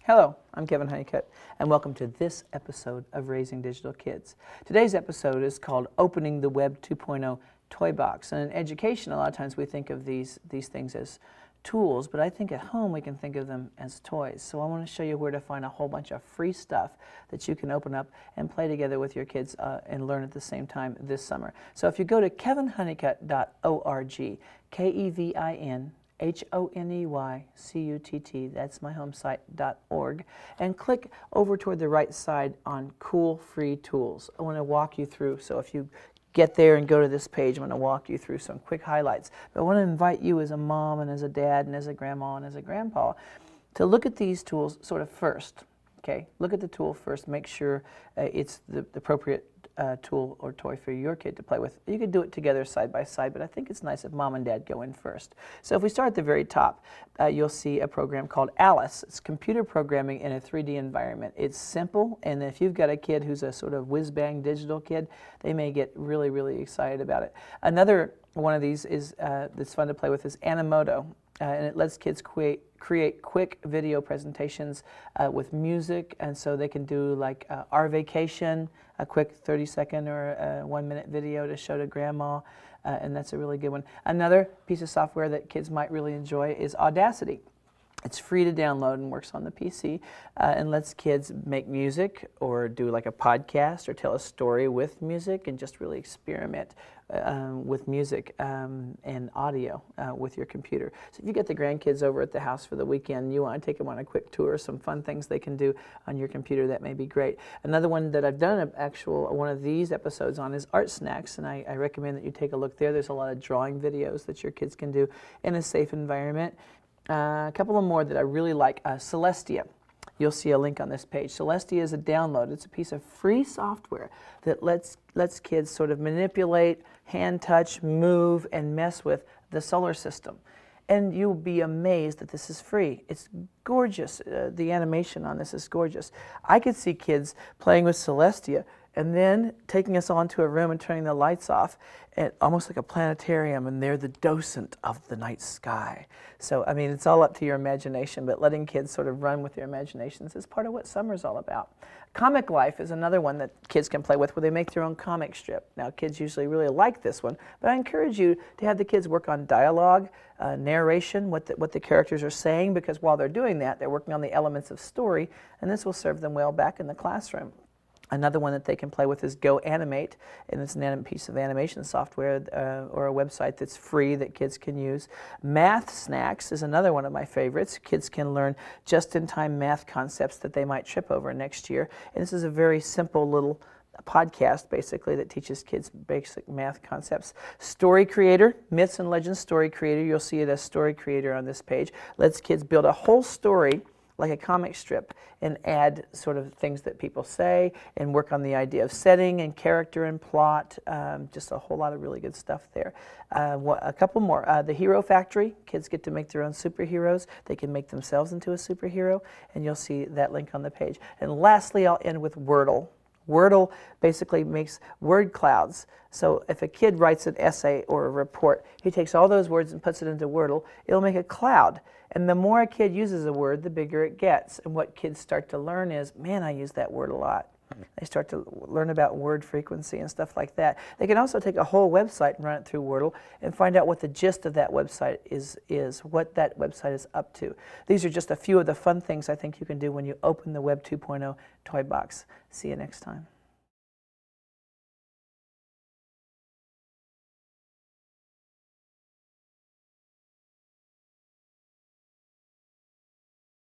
Hello, I'm Kevin Honeycutt, and welcome to this episode of Raising Digital Kids. Today's episode is called Opening the Web 2.0 Toy Box. And in education, a lot of times we think of these things as tools, but I think at home we can think of them as toys. So I want to show you where to find a whole bunch of free stuff that you can open up and play together with your kids and learn at the same time this summer. So if you go to kevinhoneycutt.org, KevinHoneycutt, that's my home site.org, and click over toward the right side on Cool Free Tools. I want to walk you through, so if you get there and go to this page, I'm going to walk you through some quick highlights. But I want to invite you as a mom and as a dad and as a grandma and as a grandpa to look at these tools sort of first. Okay, look at the tool first, make sure it's the appropriate tool or toy for your kid to play with. You could do it together side by side, but I think it's nice if mom and dad go in first. So if we start at the very top, you'll see a program called Alice. It's computer programming in a 3D environment. It's simple, and if you've got a kid who's a sort of whiz-bang digital kid, they may get really, really excited about it. Another one of these is that's fun to play with is Animoto. And it lets kids create quick video presentations with music, and so they can do like our vacation, a quick 30-second or 1-minute video to show to grandma, and that's a really good one. Another piece of software that kids might really enjoy is Audacity. It's free to download and works on the PC and lets kids make music or do like a podcast or tell a story with music and just really experiment with music and audio with your computer. So if you get the grandkids over at the house for the weekend, you want to take them on a quick tour, some fun things they can do on your computer, that may be great. Another one that I've done one of these episodes on is Art Snacks, and I recommend that you take a look there. There's a lot of drawing videos that your kids can do in a safe environment. A couple of more that I really like. Celestia. You'll see a link on this page. Celestia is a download. It's a piece of free software that lets kids sort of manipulate, hand touch, move, and mess with the solar system. And you'll be amazed that this is free. It's gorgeous. The animation on this is gorgeous. I could see kids playing with Celestia and then taking us all into a room and turning the lights off, and almost like a planetarium, and they're the docent of the night sky. So, I mean, it's all up to your imagination, but letting kids sort of run with their imaginations is part of what summer's all about. Comic Life is another one that kids can play with, where they make their own comic strip. Now, kids usually really like this one, but I encourage you to have the kids work on dialogue, narration, what the characters are saying, because while they're doing that, they're working on the elements of story, and this will serve them well back in the classroom. Another one that they can play with is Go Animate, and it's a piece of animation software or a website that's free that kids can use. Math Snacks is another one of my favorites. Kids can learn just-in-time math concepts that they might trip over next year. And this is a very simple little podcast, basically, that teaches kids basic math concepts. Story Creator, Myths and Legends Story Creator, you'll see it as Story Creator on this page, lets kids build a whole story like a comic strip and add sort of things that people say and work on the idea of setting and character and plot. Just a whole lot of really good stuff there. A couple more. The Hero Factory. Kids get to make their own superheroes. They can make themselves into a superhero, and you'll see that link on the page. And lastly, I'll end with Wordle. Wordle basically makes word clouds. So if a kid writes an essay or a report, he takes all those words and puts it into Wordle. It'll make a cloud. And the more a kid uses a word, the bigger it gets. And what kids start to learn is, man, I use that word a lot. They start to learn about word frequency and stuff like that. They can also take a whole website and run it through Wordle and find out what the gist of that website is what that website is up to. These are just a few of the fun things I think you can do when you open the Web 2.0 toy box. See you next time.